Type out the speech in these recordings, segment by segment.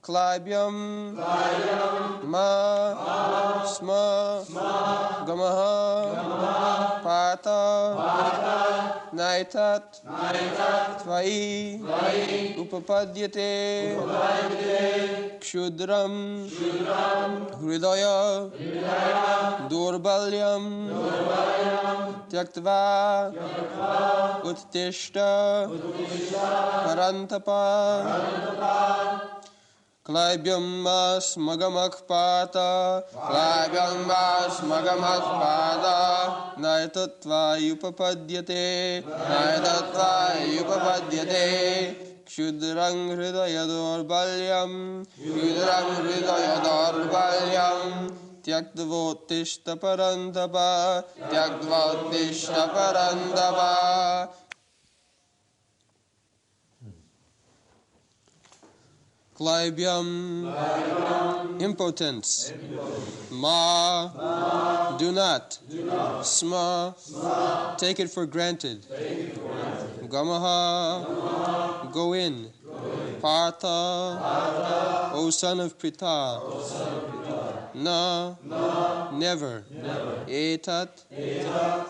Klaibyaṁ ma sma gamaḥ pārtha naitat tvayy upapadyate kṣudram hṛdaya-daurbalyam tyaktvā uttiṣṭha parantapa Klaibyaṁ gamaḥ pārtha naitat tvayy upapadyate kṣudram hṛdaya-daurbalyam tyaktvottiṣṭha parantapa Klaibyaṁ, impotence. Ma, do not. Sma, take it for granted. Gamaḥ, go in. Partha, O son of Pṛthā. Na, never. Etat,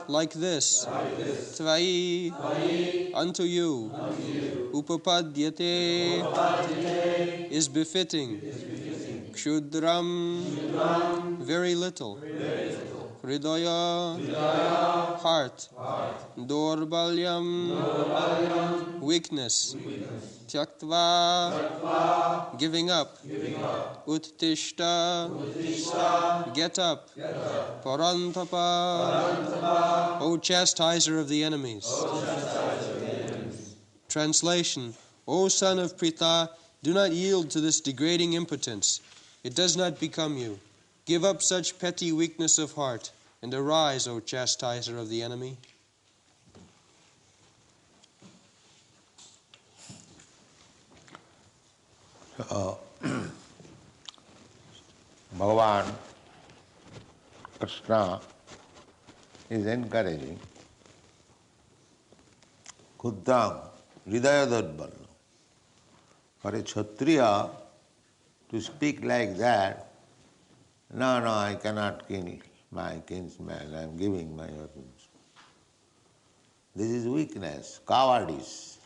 like this. Tvayi, unto you. Upapadyate, is befitting. Kśūdraṁ, very little. Hṛdaya, heart. Daurbalyam, weakness. Tyaktvā, giving up. Uttiṣṭha, get up. Parantapa, O chastiser of the enemies. Translation: O son of Pṛthā, do not yield to this degrading impotence. It does not become you. Give up such petty weakness of heart, and arise, O chastiser of the enemy. Bhagavan Kṛṣṇa is encouraging kṣudram hṛdaya-daurbalyam. For a Kshatriya to speak like that, no, I cannot kill my kinsman, I am giving my weapons. This is weakness, cowardice.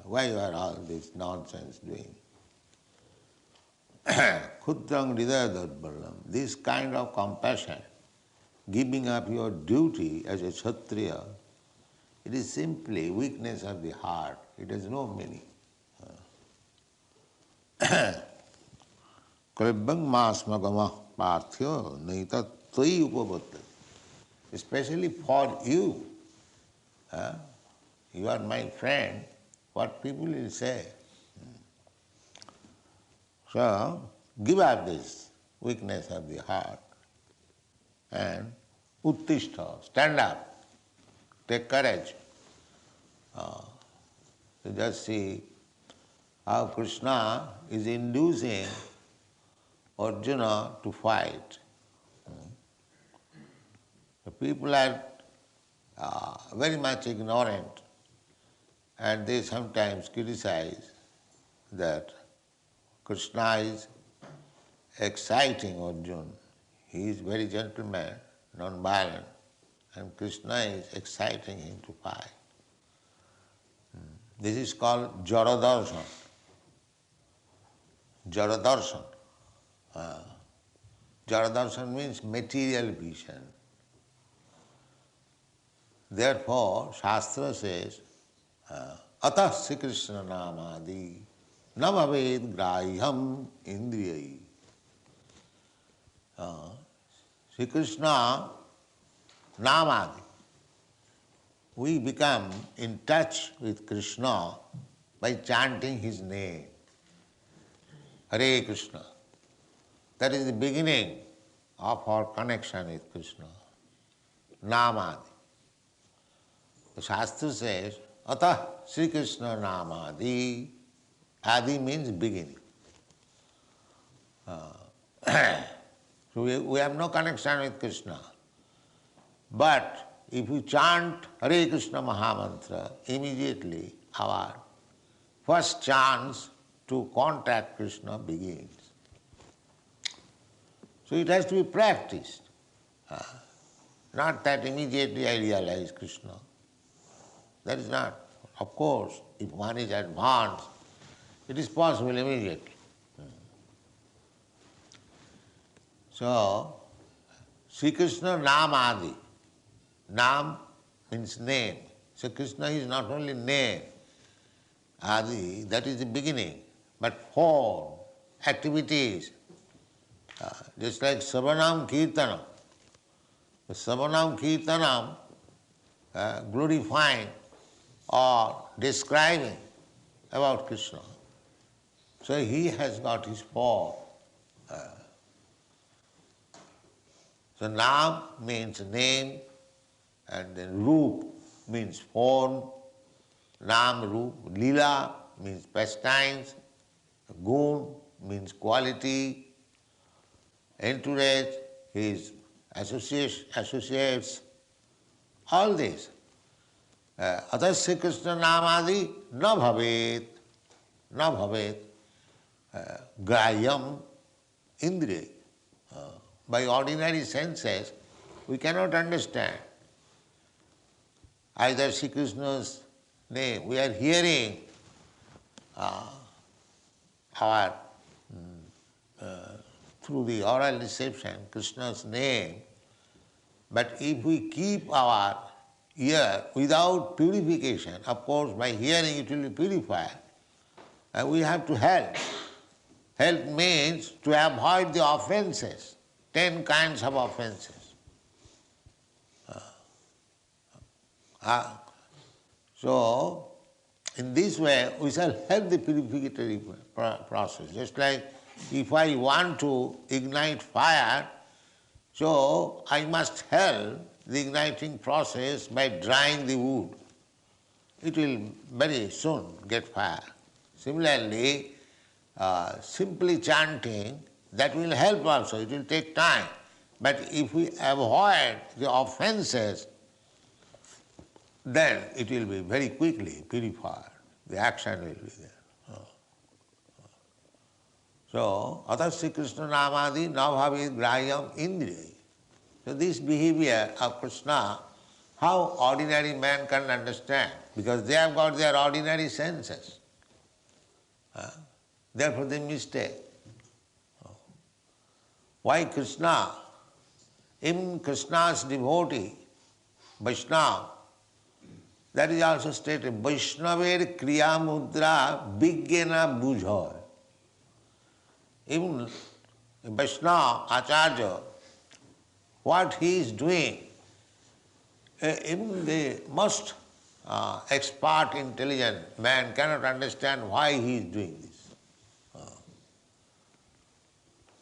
Why you are all this nonsense doing? Kṣudram hṛdaya-daurbalyam, this kind of compassion, giving up your duty as a Kshatriya, it is simply weakness of the heart. It has no meaning. Klaibyaṁ gamaḥ pārtha naitat tvayy. Especially for you. You are my friend. What people will say. So, give up this weakness of the heart and uttiṣṭha, stand up, take courage. So just see how Kṛṣṇa is inducing Arjuna to fight. The people are very much ignorant, and they sometimes criticize that Kṛṣṇa is exciting Arjuna. He is very gentleman, non-violent, and Kṛṣṇa is exciting him to fight. This is called jara-darshan. Jara-darshan. Jara-darshan means material vision. Therefore, Shastra says, atah Sri Kṛṣṇa namādi na bhaved grāhyam indriyai. Sri Kṛṣṇa namādi. We become in touch with Kṛṣṇa by chanting his name. Hare Kṛṣṇa. That is the beginning of our connection with Kṛṣṇa. Namādi. The Shastra says, atah Sri Kṛṣṇa namādi. Adi means beginning. So we have no connection with Kṛṣṇa. But if you chant Hare Kṛṣṇa Mahamantra, immediately our first chants to contact Krishna begins. So it has to be practiced. Not that immediately I realize Krishna. That is not. Of course, if one is advanced, it is possible immediately. So, Sri Krishna Nam Adi. Nam means name. So Krishna is not only name, Adi, that is the beginning, but form, activities. Just like Savanam Kirtanam. The Savanam Kirtanam, glorifying or describing about Krishna. So he has got his form. So Nam means name, and then Roop means form, Nam, Roop, Lila means pastimes, Gun means quality, entourage, his associates, all this. Atasya Krishna Namadi na bhavet grahyam indriya. By ordinary senses, we cannot understand either Sri Krishna's name. We are hearing through the oral reception Krishna's name, but if we keep our ear without purification, of course by hearing it will be purified, and we have to help. Help means to avoid the offenses, 10 kinds of offenses. So, in this way, we shall help the purificatory process. Just like if I want to ignite fire, so I must help the igniting process by drying the wood. It will very soon get fire. Similarly, simply chanting, that will help also, it will take time. But if we avoid the offenses, then it will be very quickly purified. The action will be there. So, atasya Krishna namadi na bhavet grahyam indriya. So this behavior of Krishna, how ordinary man can understand? Because they have got their ordinary senses. Therefore they mistake. Why Krishna? In Krishna's devotee, Vaishnava, that is also stated, Vaishnaver kriya mudra vigyena bujhoy. Even Vaishnava, Acharya, what he is doing, even the most expert, intelligent man cannot understand why he is doing this.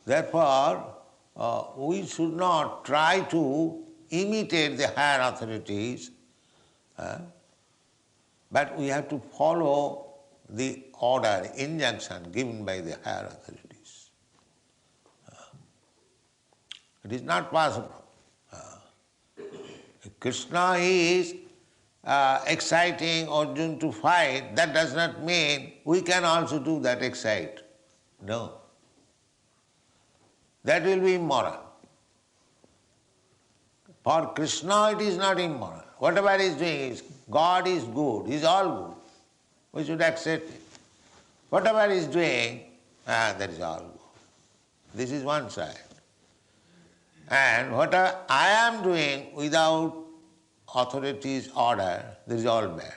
Therefore, we should not try to imitate the higher authorities, but we have to follow the order, injunction given by the higher authorities. It is not possible. Krishna is exciting Arjuna to fight, that does not mean we can also do that excite. No. That will be immoral. For Krishna it is not immoral. Whatever he is doing is, God is good, he is all good. We should accept it. Whatever he is doing, that is all good. This is one side. And what I am doing without authority's order, this is all bad.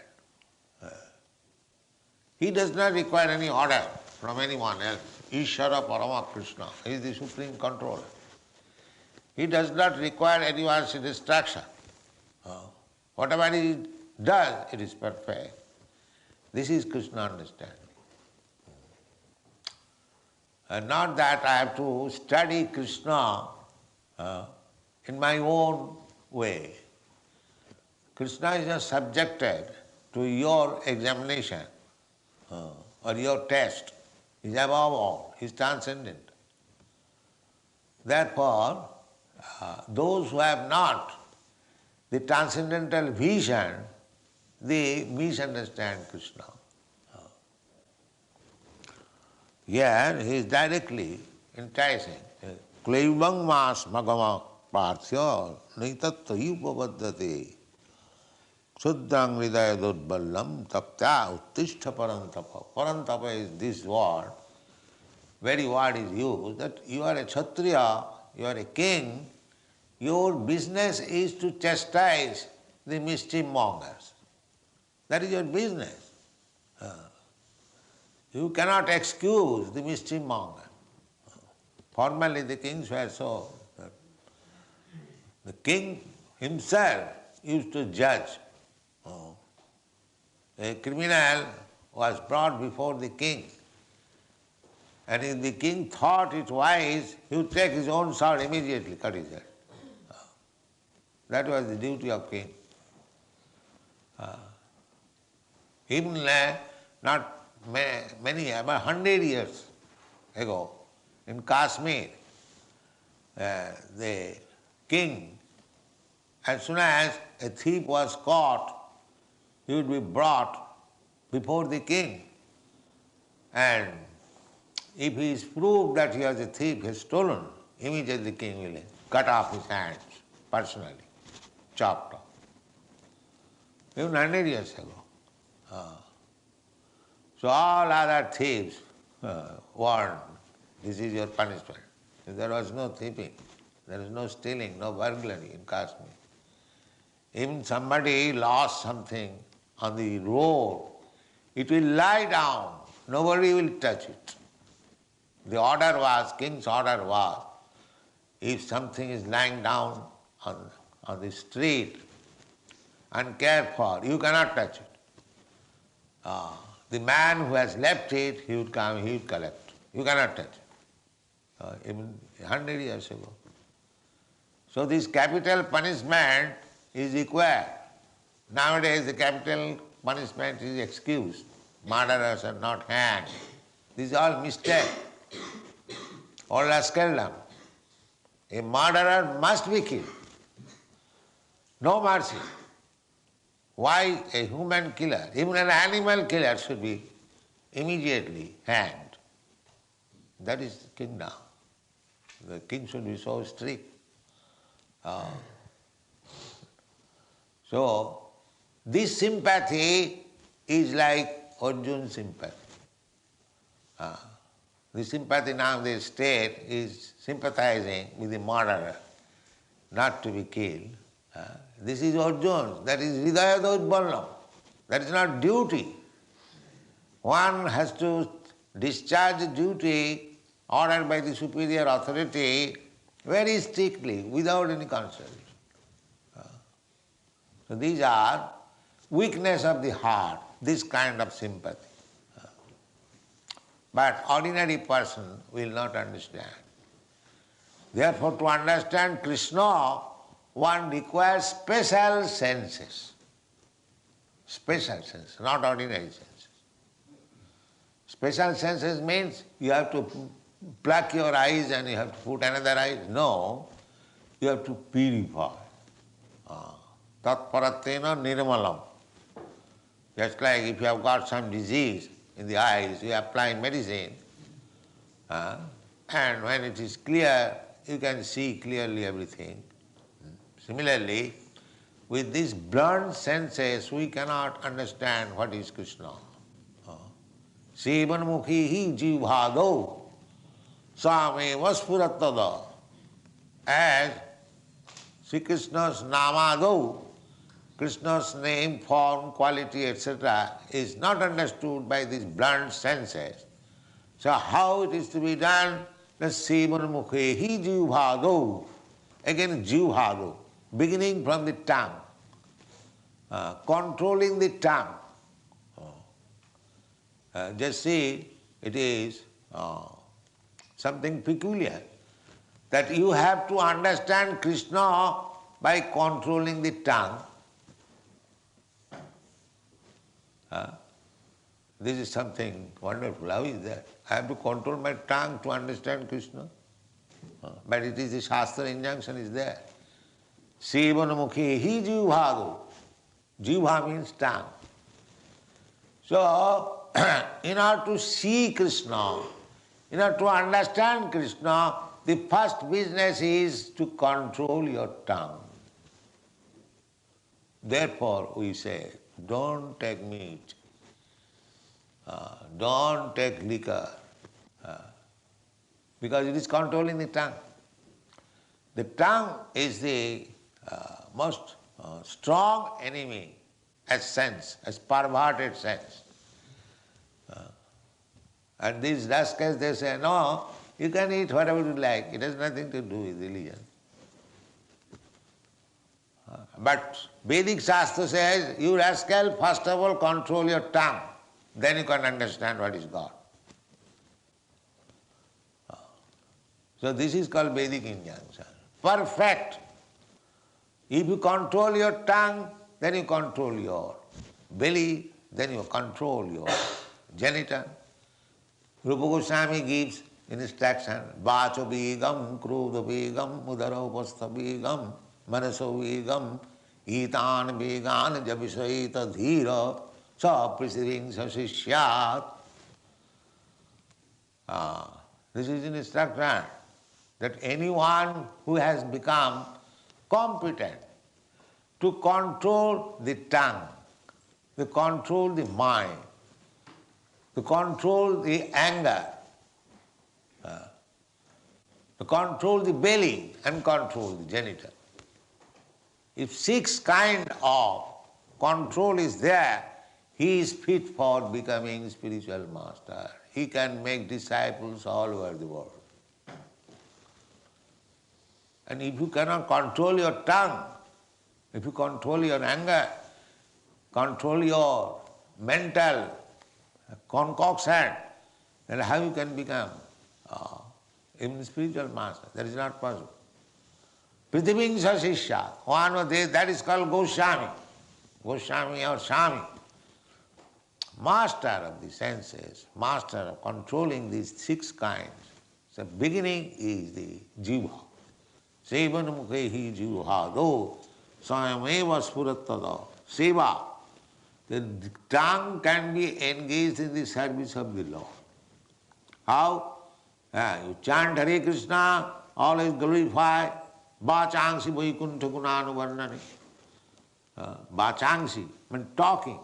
He does not require any order from anyone else. Ishvara Parama Krishna, he is the supreme controller. He does not require anyone's instruction. Whatever he does, it is perfect. This is Krishna understanding. And not that I have to study Krishna in my own way. Krishna is not subjected to your examination or your test. He is above all, he is transcendent. Therefore, those who have not the transcendental vision, they misunderstand Krishna. Here he is directly enticing. Klaibyaṁ mas magama pārtha naitat upapadyate kṣudram hṛdaya-daurbalyam taptā uttiṣṭha parantapa. Parantapa is this word. Very word is used that you are a kshatriya, you are a king, your business is to chastise the mischief mongers. That is your business. You cannot excuse the mischief monger. Formerly the kings were so. The king himself used to judge. A criminal was brought before the king, and if the king thought it wise, he would take his own sword immediately, cut his head. That was the duty of king. Even not many, about 100 years ago, in Kashmir, the king, as soon as a thief was caught, he would be brought before the king. And if he is proved that he was a thief, he has stolen, immediately the king will cut off his hands personally, chopped off. Even 100 years ago. So all other thieves warned, this is your punishment. There was no thieving, there was no stealing, no burglary in Kashmir. Even somebody lost something on the road, it will lie down, nobody will touch it. The order was, king's order was, if something is lying down on the street, uncared for, you cannot touch it. The man who has left it, he would come, he would collect. You cannot touch it. Even 100 years ago. So this capital punishment is required. Nowadays the capital punishment is excused. Murderers are not hanged. This is all mistake. Or rascaldom. A murderer must be killed. No mercy. Why a human killer, even an animal killer should be immediately hanged? That is the kingdom. The king should be so strict. So, this sympathy is like Arjun's sympathy. The sympathy now the state is sympathizing with the murderer, not to be killed. This is Arjun, that is hṛdaya-daurbalyam. That is not duty. One has to discharge the duty ordered by the superior authority very strictly, without any consideration. So these are weakness of the heart, this kind of sympathy. But ordinary person will not understand. Therefore, to understand Kṛṣṇa, one requires special senses. Special senses, not ordinary senses. Special senses means you have to pluck your eyes and you have to put another eye. No, you have to purify. Tat-paratena nirmalam. Just like if you have got some disease in the eyes, you apply medicine, and when it is clear, you can see clearly everything. Similarly, with these blunt senses, we cannot understand what is Kṛṣṇa. Sevanmukhi jivhado sameva sphuratada. As Sri Krishna's namado, Krishna's name, form, quality, etc. is not understood by these blunt senses. So how it is to be done? The Sevanmukhi jivhado. Again jivhado, beginning from the tongue, controlling the tongue. Just see, it is something peculiar that you have to understand Kṛṣṇa by controlling the tongue. This is something wonderful. How is that? I have to control my tongue to understand Kṛṣṇa. But it is the Shastra injunction is there. Sevanmukhi hi jivhado. Jivha means tongue. So, in order to see Kṛṣṇa, In order to understand Kṛṣṇa, the first business is to control your tongue. Therefore we say, don't take meat, don't take liquor, because it is controlling the tongue. The tongue is the most strong enemy as sense, as perverted sense. And these rascals, they say, no, you can eat whatever you like, it has nothing to do with religion. But Vedic Shastra says, you rascal, first of all control your tongue, then you can understand what is God. So this is called Vedic injunction. Perfect. If you control your tongue, then you control your belly, then you control your genital. Rupa Goswami gives instruction, Vacho vegam, krodha vegam, mudara upastha vegam, manaso vegam, etan vegan, javisayita dhira, sa prasiding sa sishyat. This is an instruction that anyone who has become competent to control the tongue, to control the mind, to control the anger, to control the belly and control the genital. If 6 kind of control is there, he is fit for becoming spiritual master. He can make disciples all over the world. And if you cannot control your tongue, if you control your anger, control your mental concoction, then how you can become even spiritual master? That is not possible. Pradyumna sasishya, one of these, that is called Goswami. Goswami or Swami. Master of the senses, master of controlling these 6 kinds. So beginning is the jiva. Sevanamukhehi jivahado swayameva spurattada. Seva. The tongue can be engaged in the service of the Lord. How? You chant Hare Kṛṣṇa, always glorify Vācāṅsi Vaikuṇṭha Gunānuvarṇani. Vācāṅsi means talking.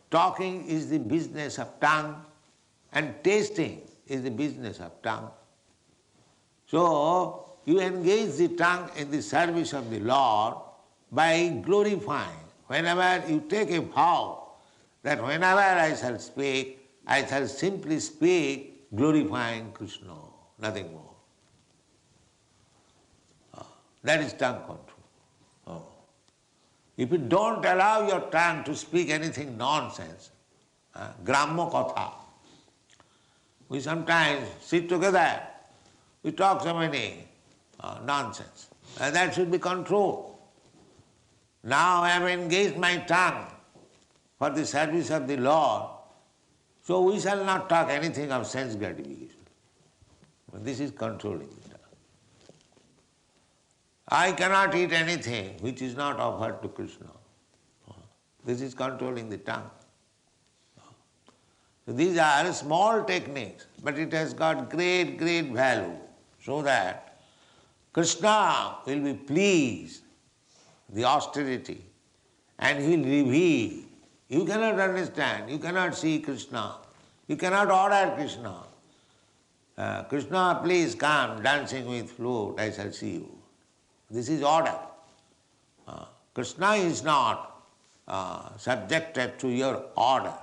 Talking is the business of tongue and tasting is the business of tongue. So, you engage the tongue in the service of the Lord by glorifying. Whenever you take a vow that whenever I shall speak, I shall simply speak glorifying Kṛṣṇa, nothing more. That is tongue control. If you don't allow your tongue to speak anything nonsense, gramma katha, we sometimes sit together, we talk so many nonsense, and that should be controlled. Now I have engaged my tongue for the service of the Lord, so we shall not talk anything of sense gratification. This is controlling the tongue. I cannot eat anything which is not offered to Kṛṣṇa. This is controlling the tongue. So these are small techniques, but it has got great, great value, so that Kṛṣṇa will be pleased, the austerity, and he will reveal. You cannot understand, you cannot see Kṛṣṇa, you cannot order Kṛṣṇa. Kṛṣṇa, please come dancing with flute, I shall see you. This is order. Kṛṣṇa is not subjected to your order.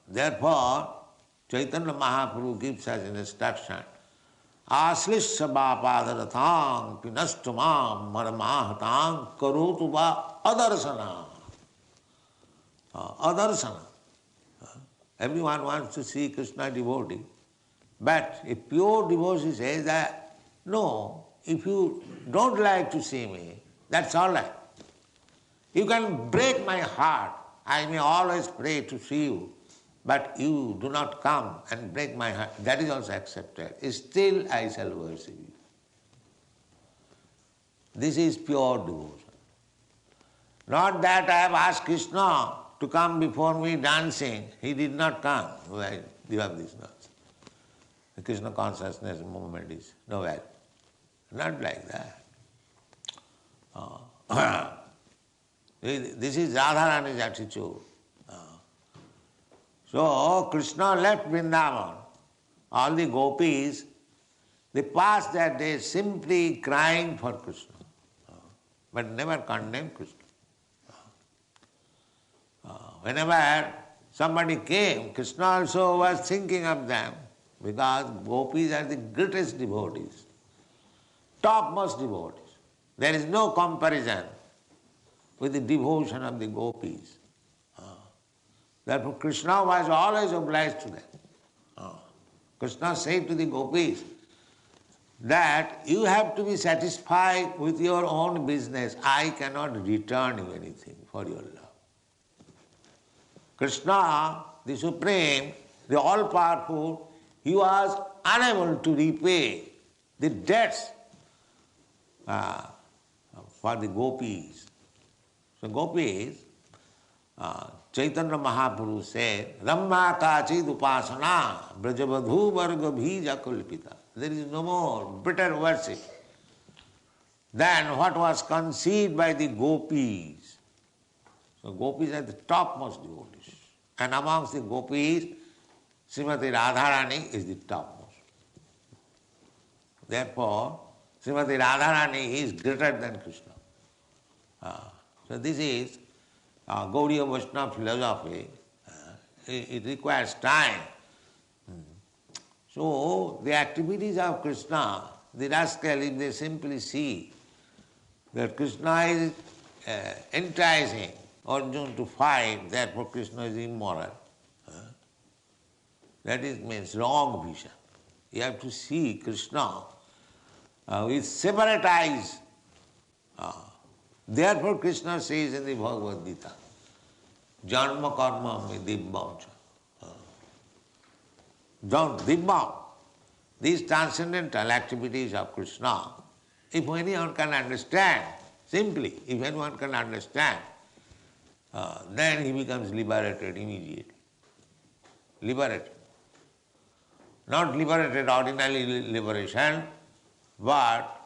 Therefore, Chaitanya Mahaprabhu gives us an instruction. Aslishya bāpādarathāṁ pinastamāṁ maramāhatāṁ karotu va adarsana. Adarsana. Everyone wants to see Kṛṣṇa devotee, but a pure devotee says that, no, if you don't like to see me, that's all right. You can break my heart. I may always pray to see you, but you do not come and break my heart. That is also accepted. Still I shall worship you. This is pure devotion. Not that I have asked Kṛṣṇa to come before me dancing. He did not come. You have this nonsense. the Krishna consciousness movement is no value. Not like that. This is Radharani's attitude. So Krishna left Vrindavan. All the gopis, they passed their days simply crying for Krishna, but never condemned Krishna. Whenever somebody came, Krishna also was thinking of them, because gopis are the greatest devotees, topmost devotees. There is no comparison with the devotion of the gopis. Therefore Krishna was always obliged to them. Krishna said to the gopis that you have to be satisfied with your own business. I cannot return you anything for your love. Krishna, the Supreme, the All-Powerful, he was unable to repay the debts for the gopis. So gopis, Chaitanya Mahaprabhu said, Ramma kachid upasana brajavadhu varga bhija kulpita. There is no more better worship than what was conceived by the gopis. So gopis are the topmost devotees. And amongst the gopis, Srimati Radharani is the topmost. Therefore, Srimati Radharani is greater than Krishna. So this is Gaudiya Vaishnava philosophy. It requires time. So the activities of Krishna, the rascal, if they simply see that Krishna is enticing Arjuna to fight, therefore Krishna is immoral. That means wrong vision. You have to see Krishna with separate eyes. Therefore Krishna says in the Bhagavad Gita, Janma karma me dibbam cha. Dibbam, these transcendental activities of Krishna, if anyone can understand, simply, if anyone can understand, then he becomes liberated immediately. Liberated. Not liberated ordinary liberation, but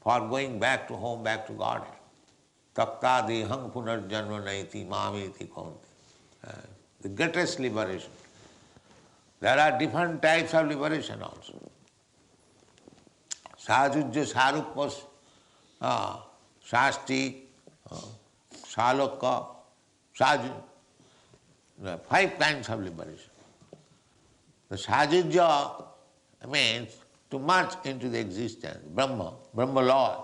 for going back to home, back to Godhead. Takta dehang punarjanma naiti mameti kaunti. The greatest liberation. There are different types of liberation also. Sahajujya, saruppas, shasti, salokka, saju. There are 5 kinds of liberation. The sahajujya means to merge into the existence, Brahma Lord.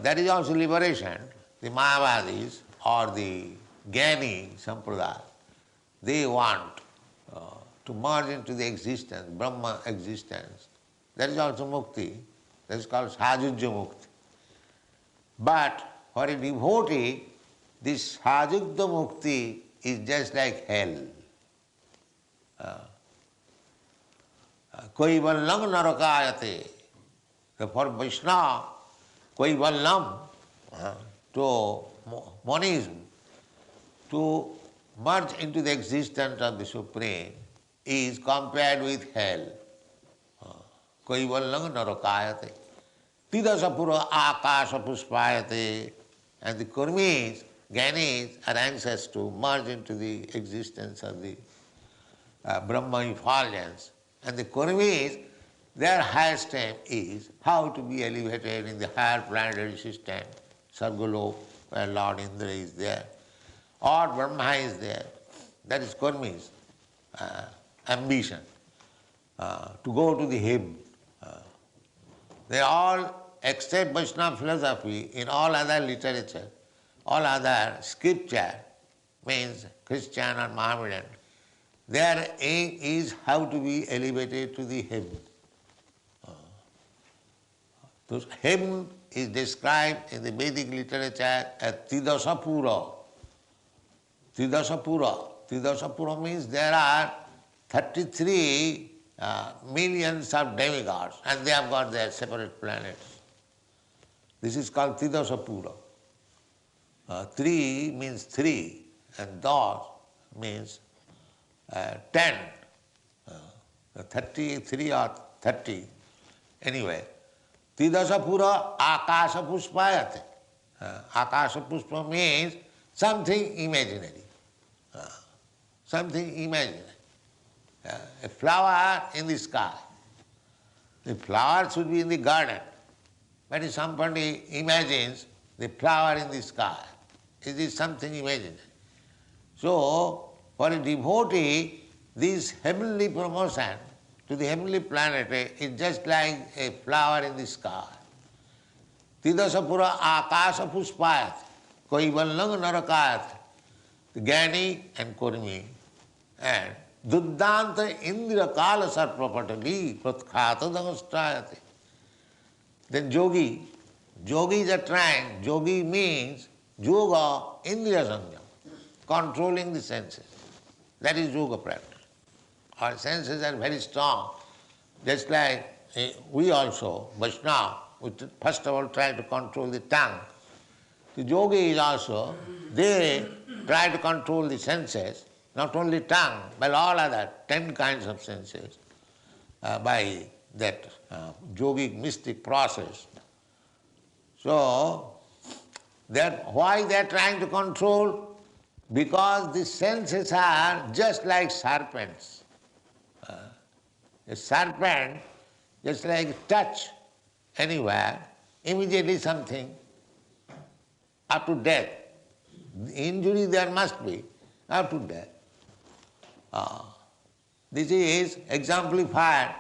That is also liberation. The Mayavadis or the Jnani Sampradaya, they want to merge into the existence, Brahma existence. That is also mukti. That is called sahajujya mukti. But for a devotee, this sahajujya mukti is just like hell. Klaibyam narakayate. For Vaishnava, Klaibyam, to monism, to merge into the existence of the Supreme, is compared with hell. Klaibyam narakayate. Tidasapura akasha puspayate. And the Kurmis, Jnanis, are anxious to merge into the existence of the Brahma effulgence. And the Kurmis, their highest aim is how to be elevated in the higher planetary system, Sargolok, where Lord Indra is there, or Brahma is there. That is Kurmis' ambition, to go to the heaven. They all accept Vaishnava philosophy in all other literature, all other scripture, means Christian or Mohammedan. Their aim is how to be elevated to the heaven. So heaven is described in the Vedic literature as Tidasapura. Tidasapura means there are 33 millions of demigods and they have got their separate planets. This is called Tidasapura. 3 means 3 and Das means 10. 33 or 30, anyway. Tidasa pura akasa puspayate. Akasa pushpa means something imaginary. Something imaginary. A flower in the sky. The flower should be in the garden. But if somebody imagines the flower in the sky, it is something imaginary. So, for a devotee, this heavenly promotion to the heavenly planet is just like a flower in the sky. Tidasa pura akasa puspayat, kaivallang narakayat, the Gyani and Kurmi, and duddanta indra kala sarpapatali pratkata dangastayate. Then yogis are trying, yogi means yoga indriya sanjam, controlling the senses. That is yoga practice. Our senses are very strong. Just like we also, Vaishnava, we first of all try to control the tongue. The yogis also, they try to control the senses, not only tongue, but all other 10 kinds of senses by that yogic mystic process. So, why they are trying to control? Because the senses are just like serpents. A serpent, just like touch anywhere, immediately something, up to death. Injury there must be, up to death. This is exemplified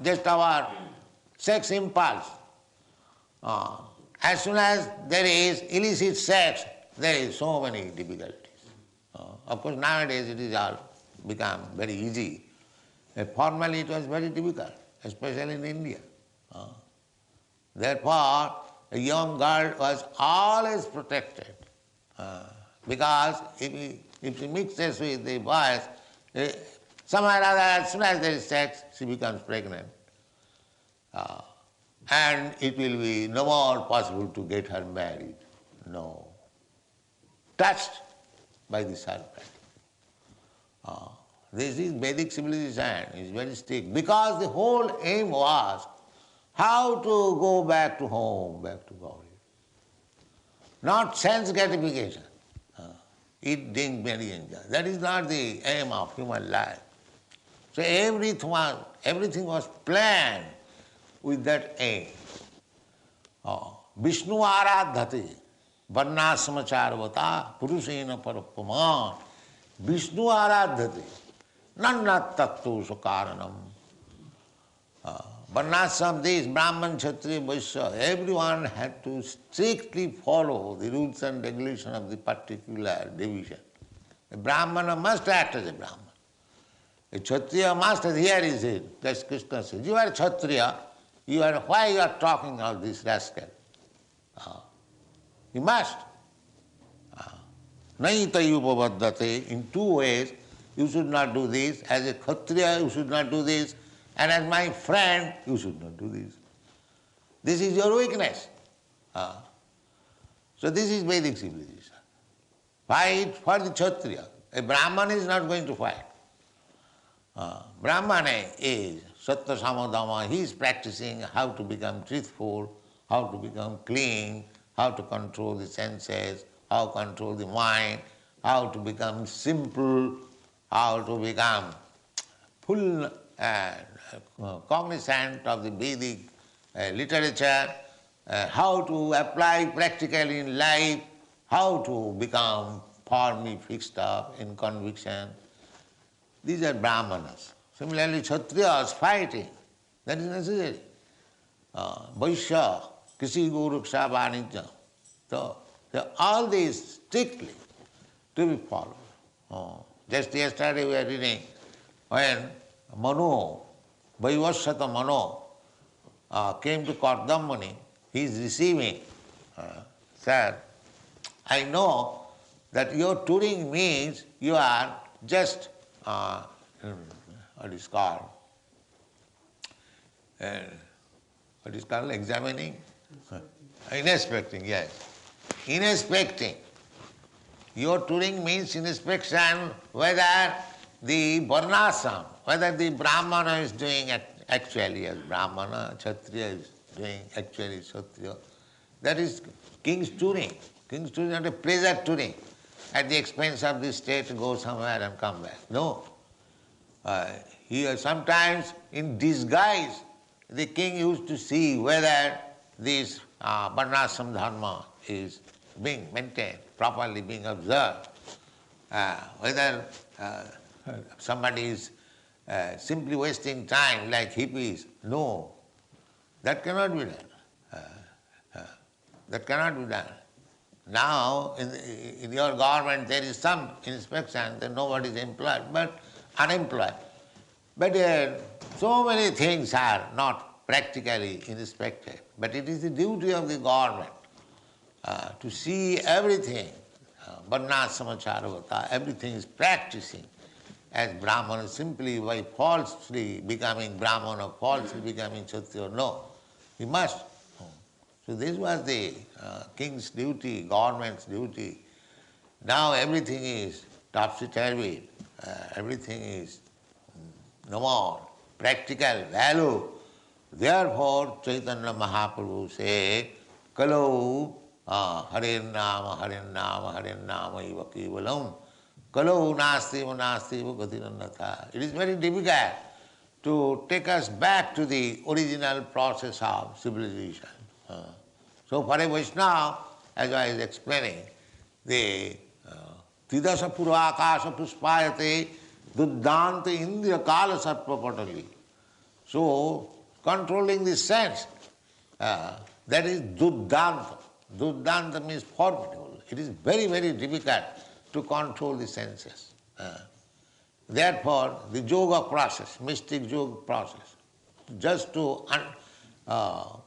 just our sex impulse. As soon as there is illicit sex, there is so many difficulties. Of course, nowadays it is all become very easy. Formerly it was very difficult, especially in India. Therefore, a young girl was always protected because if she mixes with the boys, somehow or other, as soon as there is sex, she becomes pregnant. And it will be no more possible to get her married. No. Touched by the serpent. This is Vedic civilization, is very strict, because the whole aim was how to go back to home, back to God. Not sense gratification. Eat, drink, marry, enjoy. That is not the aim of human life. So everything was planned with that aim. Vishnu aradhate, varnasmacharvata, purushena parapaman. Vishnu aradhate, nannat tattu sukaranam. Varnasam, this Brahman, Kshatriya, Vaishya, everyone had to strictly follow the rules and regulations of the particular division. A Brahmana must act as a Brahman. A Kshatriya must adhere is it. That's Kṛṣṇa says. You are a Kshatriya, why you are talking all this rascal? You must. Naitat upapadyate, in 2 ways, you should not do this. As a Kshatriya, you should not do this. And as my friend, you should not do this. This is your weakness. So this is Vedic civilization. Fight for the Kshatriya. A Brahman is not going to fight. Brahmana is Sattva Samadama. He is practicing how to become truthful, how to become clean, how to control the senses, how to control the mind, how to become simple, how to become full cognizant of the Vedic literature, how to apply practically in life, how to become firmly fixed up in conviction. These are Brahmanas. Similarly, Kshatriyas fighting, that is necessary. Vaishya, Krisi Goruksha Vanijya. So, all these strictly to be followed. Just yesterday we were reading when Manu, Vaivasvata Manu, came to Kṛṣṇa Muni, he is receiving, said, I know that your touring means you are just, what is called, examining? Inspecting, yes. Inspecting. Your touring means inspection whether the varnasam, whether the Brahmana is doing actually as Brahmana, Kshatriya is doing actually Kshatriya, that is king's touring. King's touring is not a pleasure touring. At the expense of the state, go somewhere and come back. No. Here sometimes in disguise, the king used to see whether this varnashram dharma is being maintained, properly being observed, whether somebody is simply wasting time like hippies. No, that cannot be done. That cannot be done. Now, in your government there is some inspection that nobody is employed, but unemployed. But so many things are not practically inspected. But it is the duty of the government to see everything, varnashramacharvata, everything is practicing as Brahmana simply by falsely becoming Brahmana, falsely becoming Kshatriya. No, he must. So this was the king's duty, government's duty. Now everything is topsy-turvy, everything is no more practical value. Therefore, Chaitanya Mahaprabhu said, Kalau hṛdaya-daurbalyam, hṛdaya-daurbalyam iva kevalam, kalau nāstiva nāstiva gatirannatha. It is very difficult to take us back to the original process of civilization. So for a Vaishnava, as I was explaining, the tridasa purvākāsa puspāyate duddhanta indriya kāla sarpa patali. So controlling the sense, that is duddhanta. Duddhanta means formidable. It is very, very difficult to control the senses. Therefore, the yoga process, mystic yoga process, just to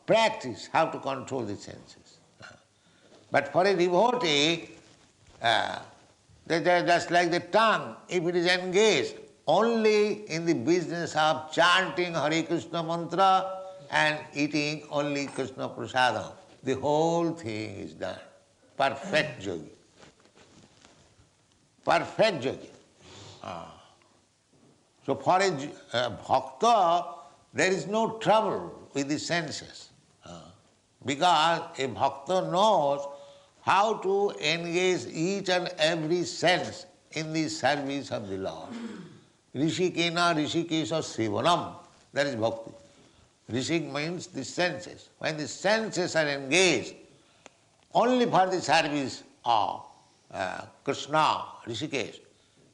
practice how to control the senses. But for a devotee, just like the tongue, if it is engaged only in the business of chanting Hare Krishna mantra and eating only Krishna prasadam, the whole thing is done. Perfect yogi. Perfect yogi. So for a bhakta, there is no trouble with the senses. Because a bhakta knows how to engage each and every sense in the service of the Lord. Rishikena rishikesha sevanam, that is bhakti. Rishik means the senses. When the senses are engaged only for the service of Kṛṣṇa, Rishikesh,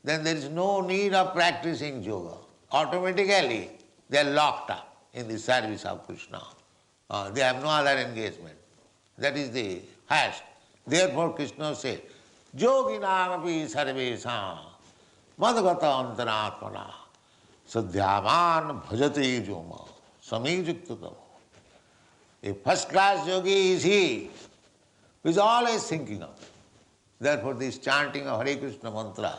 then there is no need of practicing yoga. Automatically they are locked up in the service of Kṛṣṇa. They have no other engagement. That is the highest. Therefore Krishna said, Yoginānapi sarvesāṁ madgata antaratmana sadhyaman bhajate joma samijuktatam. A first-class yogi is he who is always thinking of. Therefore this chanting of Hare Krishna mantra,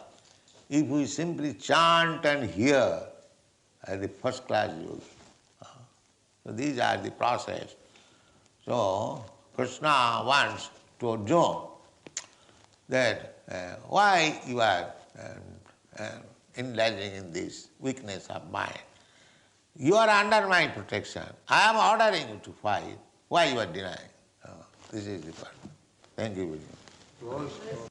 if we simply chant and hear, as the first-class yogi. So these are the process. So Kṛṣṇa wants to Arjuna that why you are indulging in this weakness of mind. You are under my protection. I am ordering you to fight. Why you are denying? This is the part. Thank you very much.